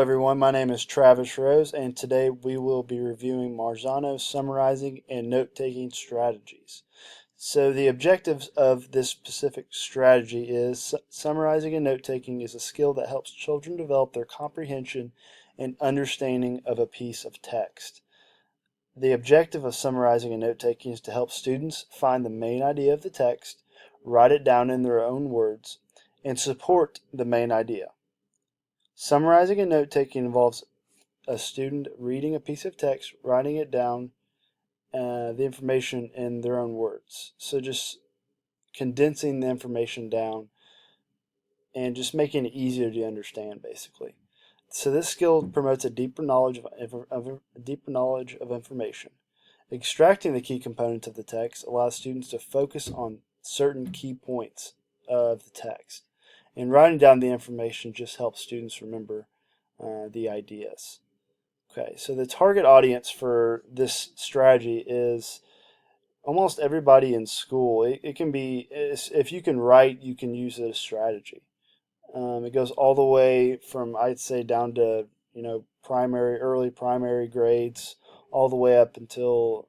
everyone, my name is Travis Rose, and today we will be reviewing Marzano's summarizing and note-taking strategies. So the objectives of this specific strategy is summarizing and note-taking is a skill that helps children develop their comprehension and understanding of a piece of text. The objective of summarizing and note-taking is to help students find the main idea of the text, write it down in their own words, and support the main idea. Summarizing and note-taking involves a student reading a piece of text, writing it down, the information in their own words. So just condensing the information down and just making it easier to understand, basically. So this skill promotes a deeper knowledge of information. Extracting the key components of the text allows students to focus on certain key points of the text. And writing down the information just helps students remember the ideas. Okay, so the target audience for this strategy is almost everybody in school. It can be, if you can write, you can use it as strategy. It goes all the way from, I'd say, down to, early primary grades, all the way up until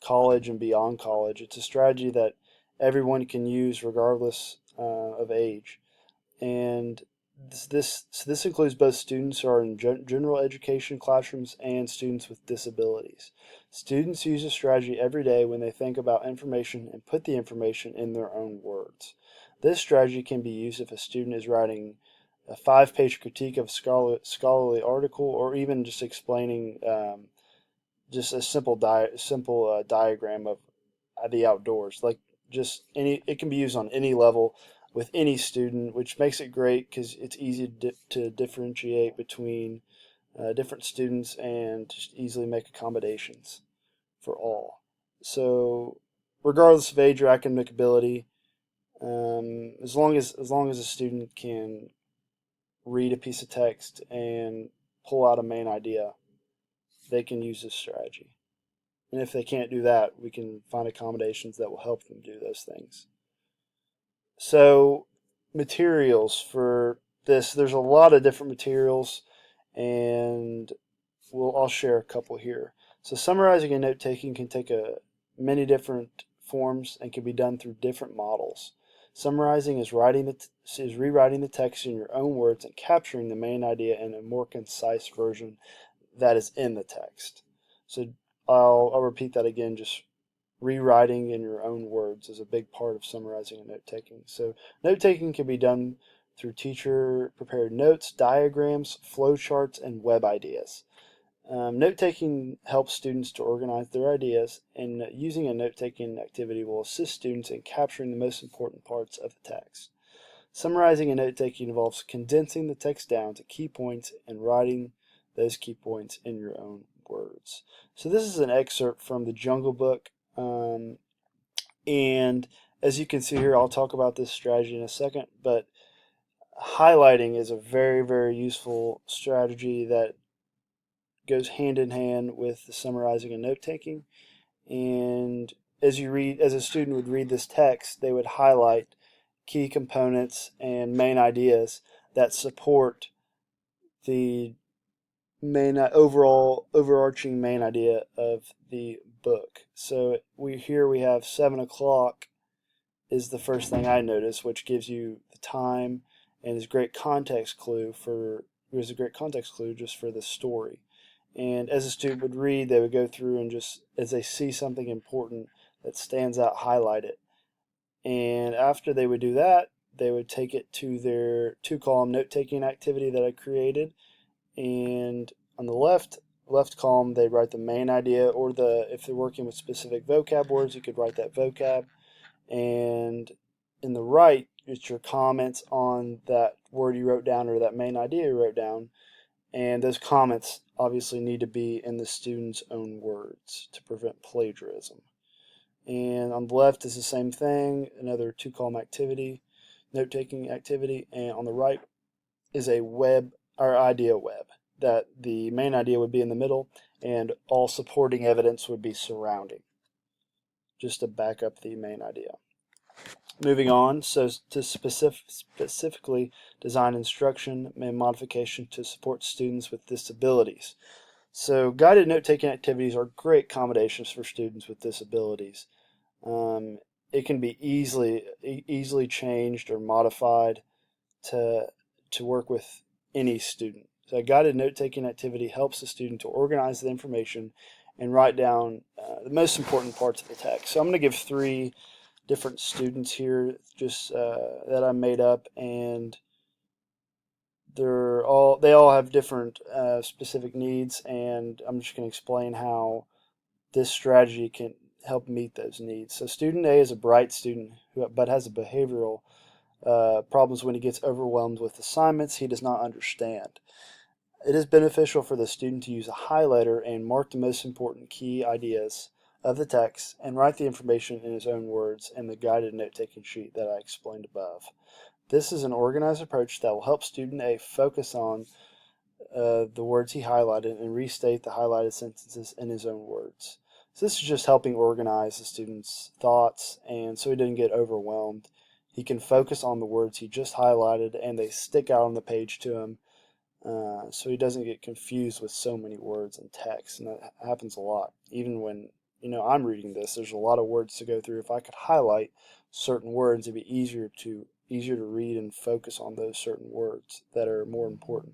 college and beyond college. It's a strategy that everyone can use regardless of age. And this includes both students who are in general education classrooms and students with disabilities. Students use this strategy every day when they think about information and put the information in their own words. This strategy can be used if a student is writing a 5-page critique of a scholarly article, or even just explaining just a simple diagram of the outdoors. Like just it can be used on any level with any student, which makes it great because it's easy to differentiate between different students and just easily make accommodations for all. So, regardless of age or academic ability, as long as a student can read a piece of text and pull out a main idea, they can use this strategy. And if they can't do that, we can find accommodations that will help them do those things. So, materials for this, there's a lot of different materials, and I'll share a couple here. So, summarizing and note taking can take many different forms and can be done through different models. Summarizing is rewriting the text in your own words and capturing the main idea in a more concise version that is in the text. So I'll repeat that again. Just rewriting in your own words is a big part of summarizing and note taking. So note taking can be done through teacher prepared notes, diagrams, flowcharts, and web ideas. Note taking helps students to organize their ideas, and using a note taking activity will assist students in capturing the most important parts of the text. Summarizing and note taking involves condensing the text down to key points and writing those key points in your own words. So this is an excerpt from the Jungle Book, and as you can see here, I'll talk about this strategy in a second, but highlighting is a very, very useful strategy that goes hand in hand with the summarizing and note taking. And as a student would read this text, they would highlight key components and main ideas that support the main overarching main idea of the book. So we have 7 o'clock is the first thing I noticed, which gives you the time and is a great context clue just for the story. And as a student would read, they would go through and just, as they see something important that stands out, highlight it. And after they would do that, they would take it to their 2-column note-taking activity that I created. And on the left column, they write the main idea, or if they're working with specific vocab words, you could write that vocab. And in the right, it's your comments on that word you wrote down or that main idea you wrote down. And those comments obviously need to be in the student's own words to prevent plagiarism. And on the left is the same thing, another 2-column activity, note-taking activity. And on the right is a idea web, that the main idea would be in the middle and all supporting evidence would be surrounding, just to back up the main idea. Moving on, so to specifically design instruction and modification to support students with disabilities. So guided note-taking activities are great accommodations for students with disabilities. Um, it can be easily changed or modified to work with any student. So a guided note-taking activity helps the student to organize the information and write down the most important parts of the text. So I'm going to give three different students here, just that I made up, and they all have different specific needs, and I'm just going to explain how this strategy can help meet those needs. So student A is a bright student who but has a behavioral problems when he gets overwhelmed with assignments he does not understand. It is beneficial for the student to use a highlighter and mark the most important key ideas of the text and write the information in his own words in the guided note-taking sheet that I explained above. This is an organized approach that will help student A focus on the words he highlighted and restate the highlighted sentences in his own words. So this is just helping organize the student's thoughts, and so he didn't get overwhelmed. He can focus on the words he just highlighted, and they stick out on the page to him, so he doesn't get confused with so many words and text. And that happens a lot. Even when I'm reading this, there's a lot of words to go through. If I could highlight certain words, it'd be easier to read and focus on those certain words that are more important.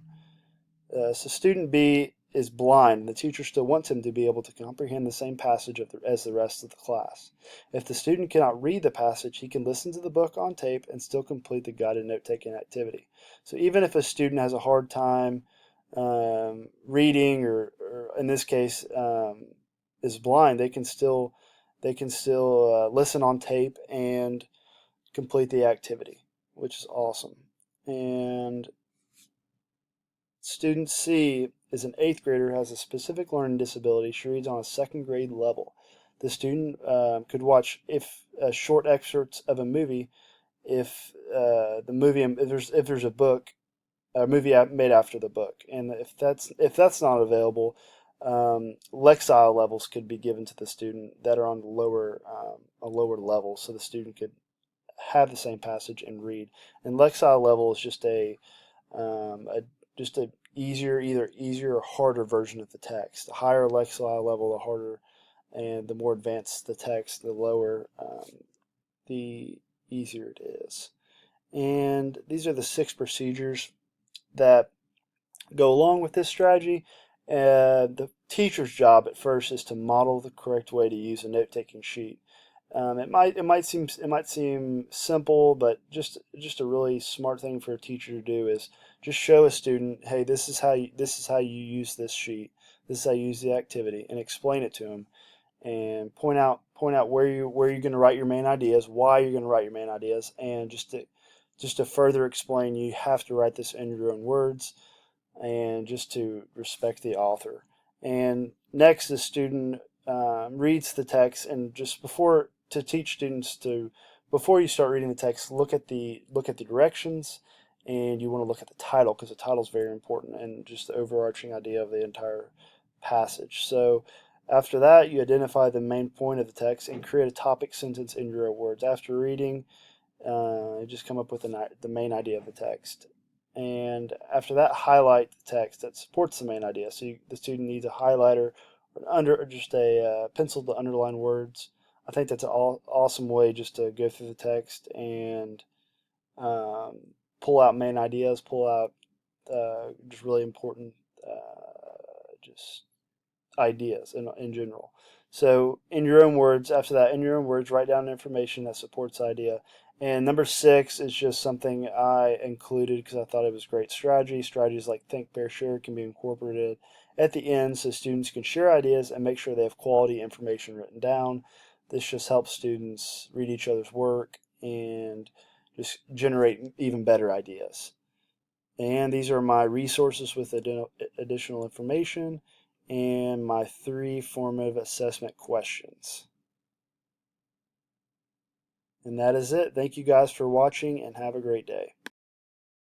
So student B is blind, and the teacher still wants him to be able to comprehend the same passage as the rest of the class. If the student cannot read the passage, he can listen to the book on tape and still complete the guided note-taking activity. So even if a student has a hard time reading, or in this case is blind, they can still listen on tape and complete the activity, which is awesome. And student C is an eighth grader who has a specific learning disability. She reads on a second grade level. The student could watch short excerpts of a movie if if there's a movie made after the book, and if that's not available, Lexile levels could be given to the student that are on the a lower level, so the student could have the same passage and read. And Lexile level is a just a either easier or harder version of the text. The higher lexile level, the harder, and the more advanced the text, the lower, the easier it is. And these are the 6 procedures that go along with this strategy. The teacher's job at first is to model the correct way to use a note-taking sheet. It might seem simple, but just a really smart thing for a teacher to do is just show a student, hey, this is how you use this sheet. This is how you use the activity, and explain it to them, and point out where you're going to write your main ideas, why you're going to write your main ideas, and just to further explain, you have to write this in your own words, and just to respect the author. And next, the student reads the text, and just before to teach students to before you start reading the text, look at the directions, and you want to look at the title because the title is very important and just the overarching idea of the entire passage. So after that, you identify the main point of the text and create a topic sentence in your own words. After reading, just come up with the main idea of the text. And after that, highlight the text that supports the main idea. So the student needs a highlighter or just a pencil to underline words. I think that's an awesome way just to go through the text and um, pull out main ideas, pull out just really important just ideas in general. So, in your own words, after that, in your own words, write down information that supports the idea. And number 6 is just something I included because I thought it was great strategy. Strategies like think, pair, share can be incorporated at the end so students can share ideas and make sure they have quality information written down. This just helps students read each other's work and just generate even better ideas. And these are my resources with additional information and my 3 formative assessment questions. And that is it. Thank you guys for watching and have a great day.